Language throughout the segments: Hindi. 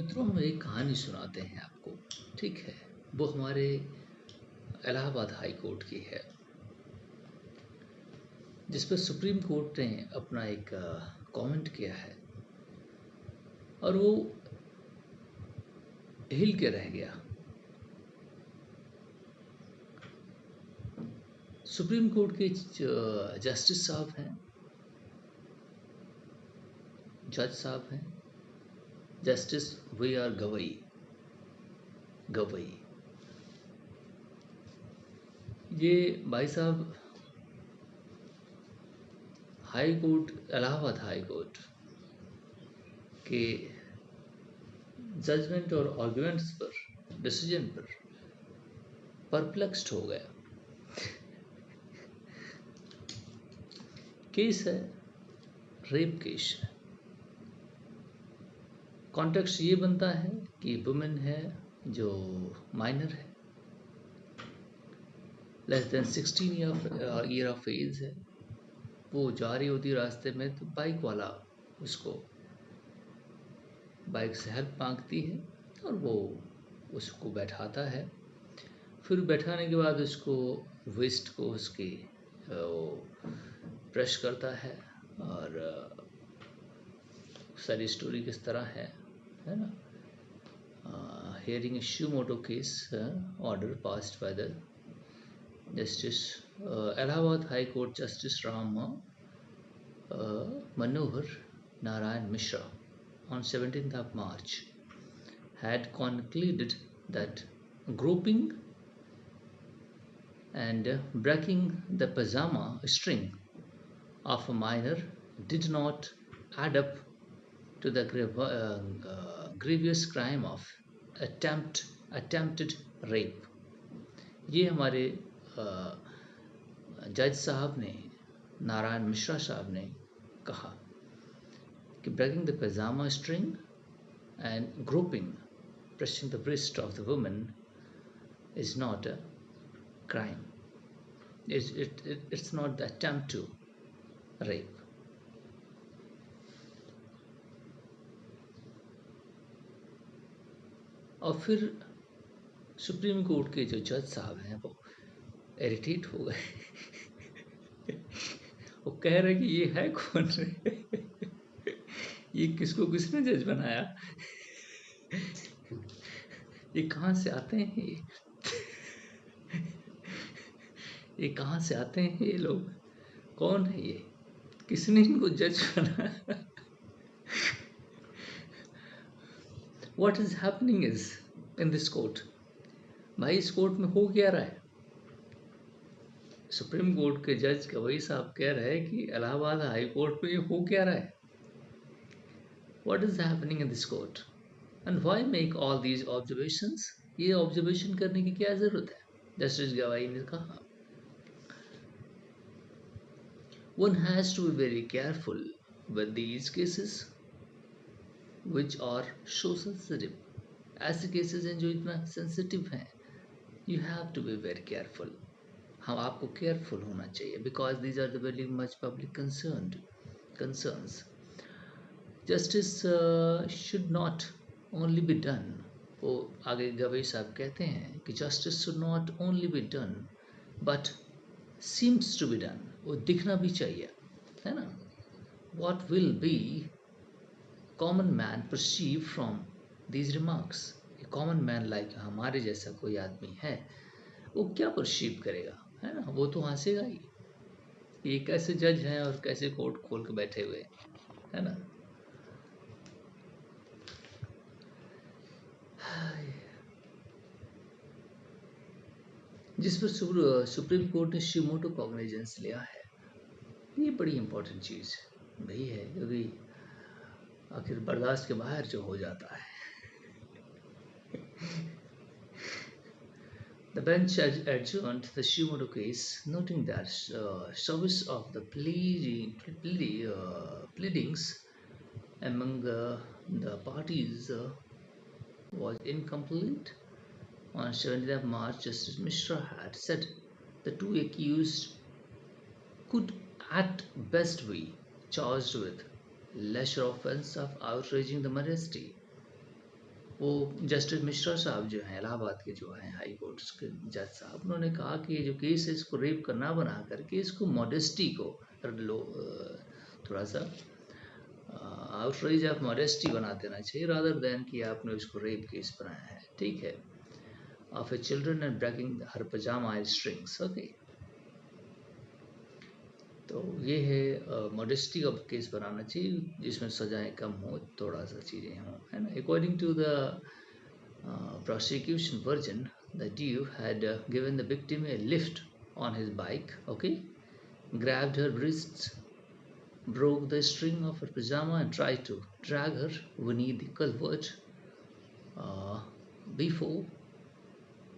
मित्रों, हम एक कहानी सुनाते हैं आपको। ठीक है, वो हमारे इलाहाबाद हाई कोर्ट की है, जिस पर सुप्रीम कोर्ट ने अपना एक कमेंट किया है और वो हिल के रह गया। सुप्रीम कोर्ट के जस्टिस साहब हैं, जज साहब हैं, justice V R Gavai. Gavai ये भाई साहब high court, Allahabad high court के जजमेंट और आर्गुमेंट्स पर, डिसीजन पर परप्लेक्स्ड हो गया। केस है, रेप केस है। कॉन्टेक्स्ट ये बनता है कि वुमेन है जो माइनर है, less than 16 year of age है। वो जा रही होती रास्ते में तो बाइक वाला उसको बाइक से हेल्प मांगती है और वो उसको बैठाता है। फिर बैठाने के बाद उसको वेस्ट को उसकी ब्रश करता है और सारी स्टोरी किस तरह है ना। Hearing a Shimoto case order passed by the Justice Allahabad High Court Justice Ram Manohar Narayan Mishra on 17th of March had concluded that groping and breaking the pajama string of a minor did not add up to the grievous crime of attempted rape. ये हमारे जज साहब ने, नारायण मिश्रा साहब ने कहा कि breaking the pyjama string and groping, pressing the wrist of the woman is not a crime. It's not the attempt to rape. और फिर सुप्रीम कोर्ट के जो जज साहब हैं वो इरिटेट हो गए। वो कह रहे कि ये है कौन रे? ये किसको किसने जज बनाया? ये कहाँ से आते हैं? ये कहाँ से आते हैं? ये लोग कौन है? ये किसने इनको जज बनाया? What is happening is in this court? भाई इस कोर्ट में हो क्या रहा है? सुप्रीम कोर्ट के जज गवई साहब कह रहे हैं कि इलाहाबाद हाई कोर्ट में ये हो क्या रहा है? What is happening in this court? And why make all these observations? ये ऑब्जर्वेशन करने की क्या जरूरत है? जस्टिस गवाई ने कहा, one has to be very careful with these cases which are so sensitive. ऐसे केसेस हैं जो इतना सेंसिटिव हैं, you have to be very careful. हम आपको केयरफुल होना चाहिए because these are the very much public concerns. Justice should not only be done. वो आगे गवई साहब कहते हैं कि justice should not only be done but seems to be done. वो दिखना भी चाहिए, है ना? What will be common man perceive from these remarks? A common man like हमारे जैसा कोई आदमी है, वो क्या परसीव करेगा, है ना? वो तो हंसेगा ही। ये कैसे जज हैं और कैसे कोर्ट खोल के बैठे हुए, है ना? जिस पर सुप्रीम कोर्ट ने शिमोटो कॉग्निजेंस लिया है, ये बड़ी इंपॉर्टेंट चीज़ नहीं है, क्योंकि आखिर बर्दाश्त के बाहर जो हो जाता है। The bench adjourned the Shimoto case, noting that service of the pleadings among the parties was incomplete. On 17th of March, Justice Mishra had said the two accused could at best be charged with lesser offense of outraging the modesty वो जस्टिस मिश्रा साहब जो हैं इलाहाबाद के जो हैं हाई कोर्ट के जज साहब, उन्होंने कहा कि ये जो केस है इसको रेप का ना बना करके इसको मॉडेस्टी को लो थोड़ा सा आउटरीच ऑफ मॉडेस्टी बना देना चाहिए, रादर देन कि आपने उसको रेप केस बनाया है, ठीक है, of a children and breaking her pyjama strings, okay. तो ये है मॉडेस्टी का केस बनाना चाहिए जिसमें सजाएं कम हो, थोड़ा सा चीज़ें हों, है ना। According to the prosecution version, the Jew had given the victim a lift on his bike, okay, grabbed her wrists, broke the string of her pajama, and tried to drag her beneath the culvert. Before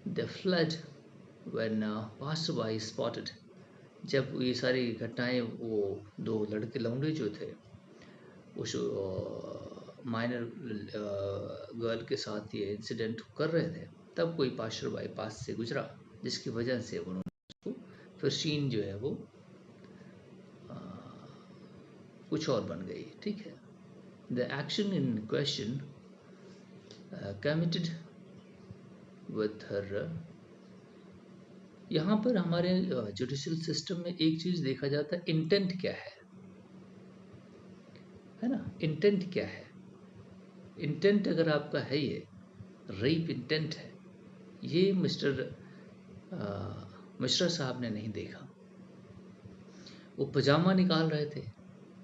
they fled, when passerby spotted. जब ये सारी घटनाएं वो दो लड़के लौंडे जो थे उस माइनर गर्ल के साथ ये इंसिडेंट कर रहे थे, तब कोई पाशर बाई पास से गुजरा जिसकी वजह से उन्होंने उसको फिर सीन जो है वो कुछ और बन गई, ठीक है। The action in question committed with her. यहाँ पर हमारे जुडिशियल सिस्टम में एक चीज़ देखा जाता है, इंटेंट क्या है ना, इंटेंट क्या है। इंटेंट अगर आपका है ये रेप इंटेंट है, ये मिश्रा साहब ने नहीं देखा। वो पजामा निकाल रहे थे,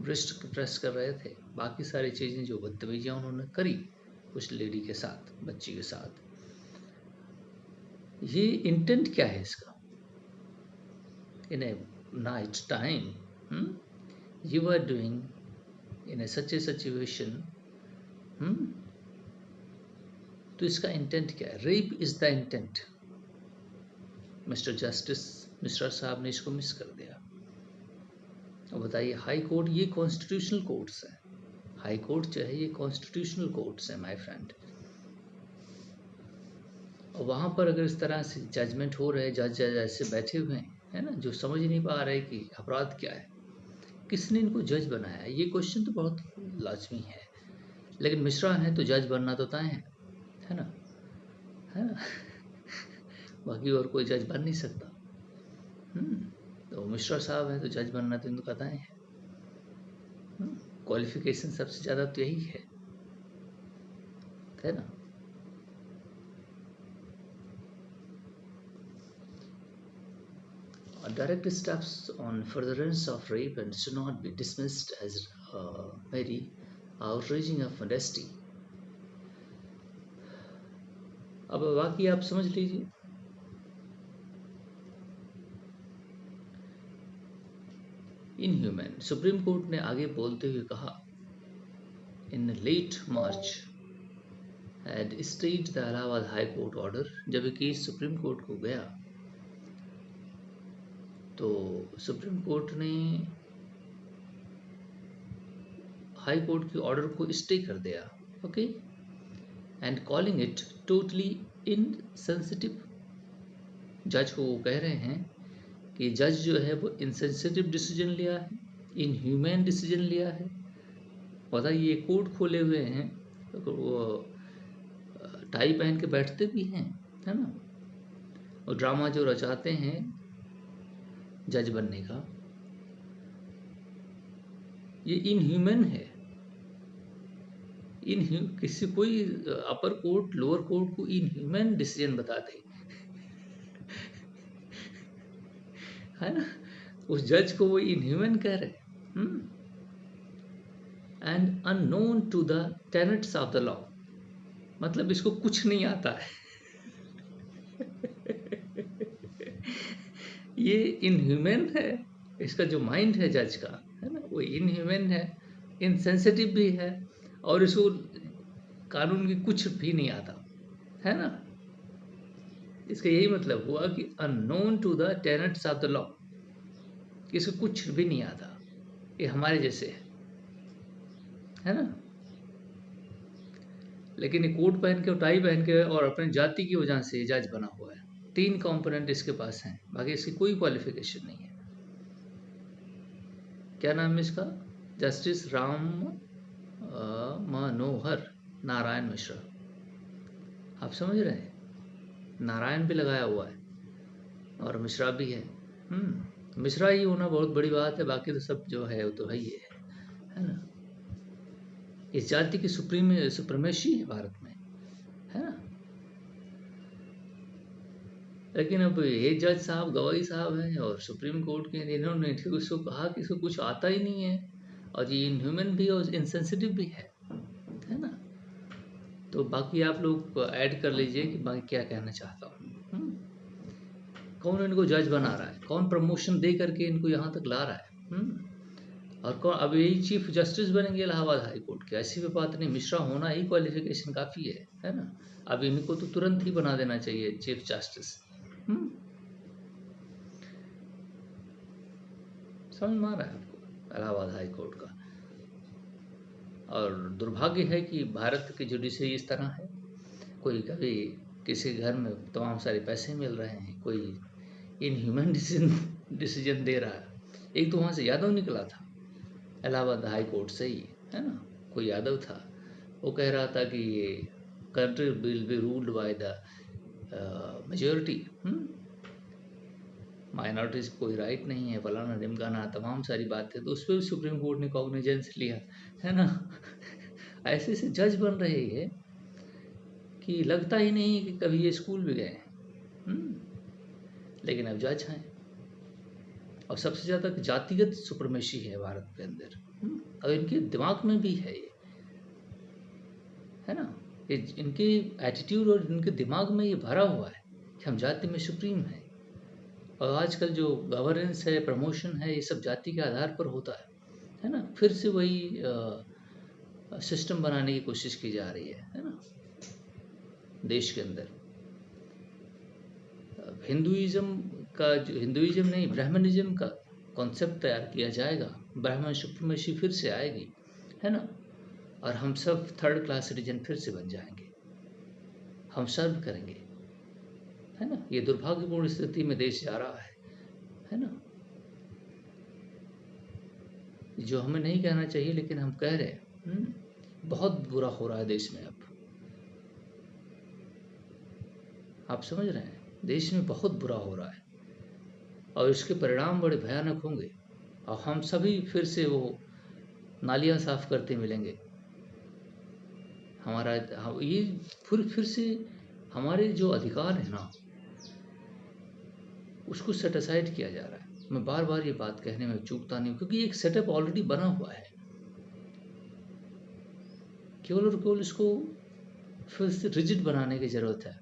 ब्रेस्ट प्रेस कर रहे थे, बाकी सारी चीज़ें जो बदतमीजियाँ उन्होंने करी उस लेडी के साथ, बच्ची के साथ, ये इंटेंट क्या है इसका। In a night time you are doing in a such a situation, तो इसका इंटेंट क्या है। Rape is the intent. Mister justice Mishra साहब ने इसको मिस कर दिया। अब बताइए, हाई कोर्ट ये कॉन्स्टिट्यूशनल कोर्ट्स हैं, हाई कोर्ट जो है ये कॉन्स्टिट्यूशनल कोर्ट्स हैं माय फ्रेंड। और वहाँ पर अगर इस तरह से जजमेंट हो रहे, जज ऐसे बैठे हुए हैं, है ना, जो समझ नहीं पा रहे कि अपराध क्या है, किसने इनको जज बनाया, ये क्वेश्चन तो बहुत लाजमी है। लेकिन मिश्रा हैं तो जज बनना तो तय है ना, है ना। बाकी और कोई जज बन नहीं सकता। तो मिश्रा साहब हैं तो जज बनना तो इनको पता है। क्वालिफिकेशन सबसे ज़्यादा तो यही है ना। Direct steps on furtherance of rape and should not be dismissed as merely outraging of modesty. अब बाकी आप समझ लीजिए। इनह्यूमन, सुप्रीम कोर्ट ने आगे बोलते हुए कहा, in late March had stayed the Allahabad high court order. जब ये केस सुप्रीम कोर्ट को गया तो सुप्रीम कोर्ट ने हाई कोर्ट के ऑर्डर को स्टे कर दिया, okay, and calling it totally insensitive. जज को वो कह रहे हैं कि जज जो है वो इनसेंसिटिव डिसीजन लिया है, इनह्यूमन डिसीजन लिया है। पता ये कोर्ट खोले हुए हैं, तो वो टाई पहन के बैठते भी हैं, है ना, और ड्रामा जो रचाते हैं जज बनने का, ये इनह्यूमन है। किसी कोई अपर कोर्ट लोअर कोर्ट को इनह्यूमन डिसीजन बता दे, है ना, उस जज को वो इनह्यूमन कह रहे, and unknown to the tenets of the law, मतलब इसको कुछ नहीं आता है। ये इनह्यूमन है, इसका जो माइंड है जज का, है ना, वो इनह्यूमन है, इनसेंसिटिव भी है, और इसको कानून की कुछ भी नहीं आता, है ना। इसका यही मतलब हुआ कि unknown to the tenets of the law, इसको कुछ भी नहीं आता, ये हमारे जैसे है ना। लेकिन ये कोट पहन के, टाई पहन के और अपने जाति की वजह से जज बना हुआ है। 3 कंपोनेंट इसके पास हैं, बाकी इसकी कोई क्वालिफिकेशन नहीं है। क्या नाम है इसका, जस्टिस राम मनोहर नारायण मिश्रा। आप समझ रहे हैं? नारायण भी लगाया हुआ है और मिश्रा भी है। मिश्रा ही होना बहुत बड़ी बात है, बाकी तो सब जो है वो तो है ही है ना। इस जाति की सुप्रीमेसी है भारत में, है ना। लेकिन अब ये जज साहब गवाही साहब हैं और सुप्रीम कोर्ट के, इन्होंने उसको कहा कि इसको कुछ आता ही नहीं है और ये इनह्यूमन भी और इनसेंसिटिव भी है ना। तो बाकी आप लोग ऐड कर लीजिए कि बाकी क्या कहना चाहता हूँ। कौन इनको जज बना रहा है, कौन प्रमोशन दे करके इनको यहाँ तक ला रहा है। और कौन अब यही चीफ जस्टिस बनेंगे इलाहाबाद हाई कोर्ट के? ऐसी भी बात नहीं, मिश्रा होना ही क्वालिफिकेशन काफ़ी है ना। अब इनको तो तुरंत ही बना देना चाहिए चीफ जस्टिस। समझ में आ रहा है आपको इलाहाबाद हाई कोर्ट का? और दुर्भाग्य है कि भारत की जुडिशरी इस तरह है, कोई कभी किसी घर में तमाम सारे पैसे मिल रहे हैं, कोई इनह्यूमन डिसीजन दे रहा है। एक तो वहाँ से यादव निकला था इलाहाबाद हाई कोर्ट से ही, है ना। कोई यादव था, वो कह रहा था कि ये country will be ruled by the majority, minorities को कोई राइट नहीं है, फलाना ढिमकाना, तमाम सारी बातें। तो उस पर भी सुप्रीम कोर्ट ने कॉग्निजेंस लिया, है ना। ऐसे से जज बन रहे हैं कि लगता ही नहीं कि कभी ये स्कूल भी गए हैं। लेकिन अब जज हैं। और सबसे ज़्यादा जातिगत सुप्रीमेसी है भारत के अंदर, और इनके दिमाग में भी है ये, है ना। ये इनके एटीट्यूड और इनके दिमाग में ये भरा हुआ है कि हम जाति में सुप्रीम हैं। और आजकल जो गवर्नेंस है, प्रमोशन है, ये सब जाति के आधार पर होता है ना। फिर से वही सिस्टम बनाने की कोशिश की जा रही है ना देश के अंदर। हिंदुइज्म का जो, हिंदुइज्म नहीं, ब्राह्मणिज्म का कॉन्सेप्ट तैयार किया जाएगा, ब्राह्मण सुप्रीमेसी फिर से आएगी, है ना। और हम सब थर्ड क्लास सिटीजन फिर से बन जाएंगे, हम सर्व करेंगे, है ना। ये दुर्भाग्यपूर्ण स्थिति में देश जा रहा है ना। जो हमें नहीं कहना चाहिए लेकिन हम कह रहे हैं। बहुत बुरा हो रहा है देश में अब, आप समझ रहे हैं? देश में बहुत बुरा हो रहा है और इसके परिणाम बड़े भयानक होंगे। और हम सभी फिर से वो नालियां साफ करते मिलेंगे। हमारा ये फिर से हमारे जो अधिकार है ना, उसको सेट असाइड किया जा रहा है। मैं बार बार ये बात कहने में चूकता नहीं हूँ, क्योंकि एक सेटअप ऑलरेडी बना हुआ है। केवल और केवल इसको फिर से रिजिड बनाने की ज़रूरत है।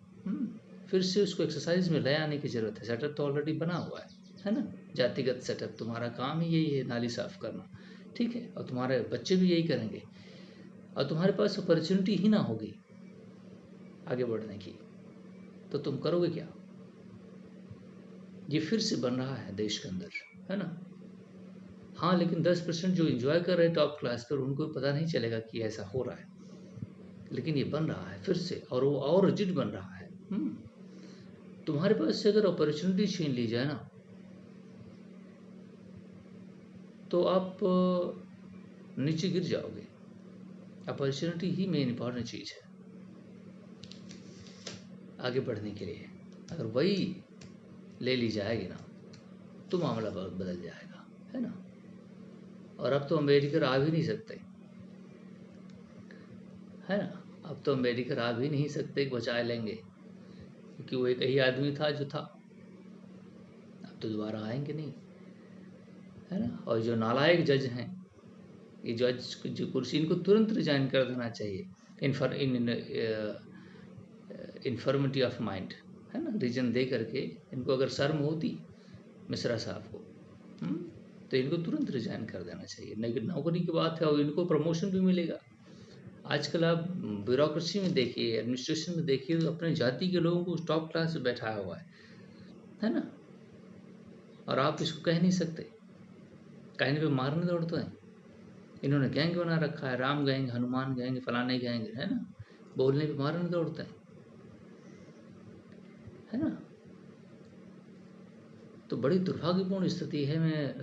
फिर से उसको एक्सरसाइज में ले आने की ज़रूरत है। सेटअप तो ऑलरेडी बना हुआ है ना। जातिगत सेटअप, तुम्हारा काम ही यही है, नाली साफ करना, ठीक है। और तुम्हारे बच्चे भी यही करेंगे और तुम्हारे पास अपॉर्चुनिटी ही ना होगी आगे बढ़ने की, तो तुम करोगे क्या? ये फिर से बन रहा है देश के अंदर, है ना। हाँ, लेकिन 10% जो एंजॉय कर रहे हैं टॉप क्लास पर, उनको पता नहीं चलेगा कि ऐसा हो रहा है। लेकिन ये बन रहा है फिर से, और वो और रिजिड बन रहा है। तुम्हारे पास से अगर अपॉर्चुनिटी छीन ली जाए ना, तो आप नीचे गिर जाओगे। अपॉर्चुनिटी ही मेन इंपॉर्टेंट चीज़ है आगे बढ़ने के लिए। अगर वही ले ली जाएगी ना, तो मामला बहुत बदल जाएगा, है ना। और अब तो अम्बेडकर आ भी नहीं सकते, है ना। अब तो अम्बेडकर आ भी नहीं सकते कि बचा लेंगे, क्योंकि वो एक ही आदमी था जो था। अब तो दोबारा आएंगे नहीं, है ना। और जो नालायक जज हैं, ये जज जो कुर्सी, इनको तुरंत रिजाइन कर देना चाहिए। इन्फॉर्मिटी ऑफ माइंड, है ना, रीजन दे करके। इनको अगर शर्म होती मिश्रा साहब को, तो इनको तुरंत रिजाइन कर देना चाहिए। नौकरी की बात है और इनको प्रमोशन भी मिलेगा। आजकल आप ब्यूरोक्रेसी में देखिए, एडमिनिस्ट्रेशन में देखिए, तो अपने जाति के लोगों को टॉप क्लास में बैठाया हुआ है ना। और आप इसको कह नहीं सकते, कहने पे मारने दौड़ते हैं। इन्होंने गैंग बना रखा है, राम गैंग, हनुमान गैंग, फलाने गैंग, है ना। बोलने पे मारने दौड़ते हैं, है ना। तो बड़ी दुर्भाग्यपूर्ण स्थिति है। मैं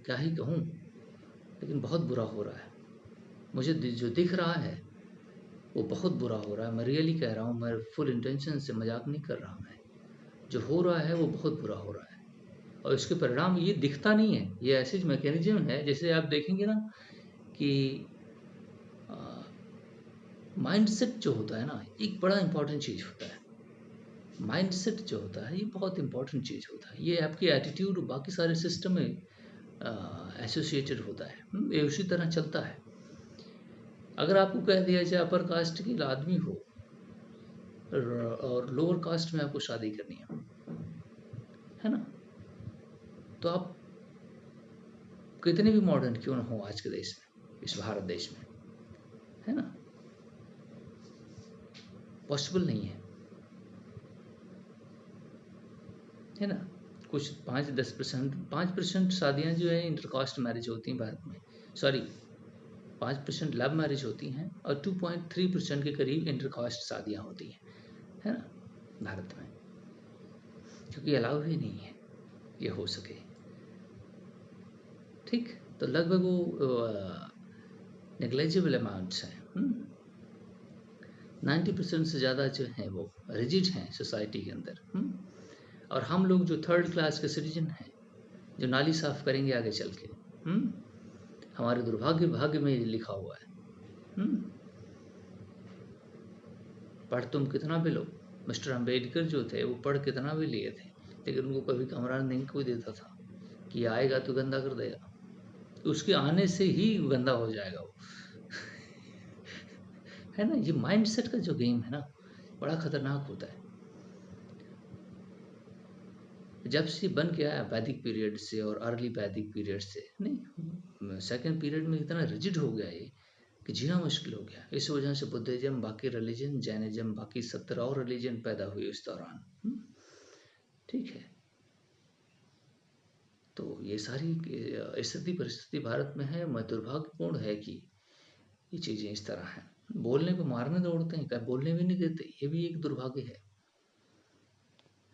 क्या ही कहूँ, लेकिन बहुत बुरा हो रहा है। मुझे जो दिख रहा है वो बहुत बुरा हो रहा है। मैं रियली कह रहा हूँ, मैं फुल इंटेंशन से मजाक नहीं कर रहा। मैं जो हो रहा है वो बहुत बुरा हो रहा है, और इसके परिणाम ये दिखता नहीं है। ये ऐसी मैकेनिज्म है, जैसे आप देखेंगे ना कि माइंडसेट जो होता है ना, एक बड़ा इंपॉर्टेंट चीज़ होता है। माइंडसेट जो होता है ये बहुत इंपॉर्टेंट चीज़ होता है। ये आपकी एटीट्यूड बाकी सारे सिस्टम में एसोसिएटेड होता है। ये उसी तरह चलता है। अगर आपको कह दिया जाए अपर कास्ट की आदमी हो और लोअर कास्ट में आपको शादी करनी है ना, तो आप कितने भी मॉडर्न क्यों ना हो आज के देश में, इस भारत देश में, है ना, पॉसिबल नहीं है ना। कुछ 5-10%, 5% शादियाँ जो है इंटरकास्ट मैरिज होती हैं भारत में। सॉरी, 5% लव मैरिज होती हैं और 2.3% के करीब इंटरकास्ट शादियाँ होती हैं, है ना, भारत में, क्योंकि अलाउ ही नहीं है ये हो सके। ठीक, तो लगभग वो नेग्लेजिबल अमाउंट्स हैं। 90% से ज़्यादा जो हैं वो रिजिड हैं सोसाइटी के अंदर। और हम लोग जो थर्ड क्लास के सिटीजन हैं, जो नाली साफ करेंगे आगे चल के, हमारे दुर्भाग्य भाग्य में ये लिखा हुआ है। पढ़ तुम कितना भी लो, मिस्टर अम्बेडकर जो थे वो पढ़ कितना भी लिए थे, लेकिन उनको कभी कमरा नहीं कोई देता था कि आएगा तो गंदा कर देगा, तो उसके आने से ही गंदा हो जाएगा वो। है ना, ये माइंडसेट का जो गेम है ना, बड़ा खतरनाक होता है। जब से बन के आया वैदिक पीरियड से और अर्ली वैदिक पीरियड से, नहीं, सेकंड पीरियड में इतना रिजिड हो गया ये कि जीना मुश्किल हो गया। इस वजह से बुद्धिज्म, बाकी रिलीजन, जैनिज्म, बाकी 17 और रिलीजन पैदा हुए इस दौरान। ठीक है, तो ये सारी स्थिति परिस्थिति भारत में है। मैं दुर्भाग्यपूर्ण है कि ये चीज़ें इस तरह हैं। बोलने पे मारने दौड़ते हैं, क्या बोलने भी नहीं देते, ये भी एक दुर्भाग्य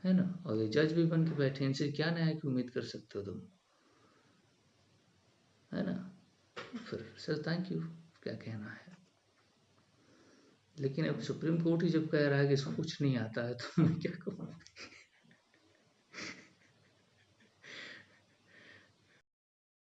है ना। और ये जज भी बन के बैठे हैं, इनसे क्या न्याय की उम्मीद कर सकते हो तुम, है ना। फिर सर थैंक यू, क्या कहना है। लेकिन अब सुप्रीम कोर्ट ही जब कह रहा है कि इसको कुछ नहीं आता है, तो मैं क्या कहूँ।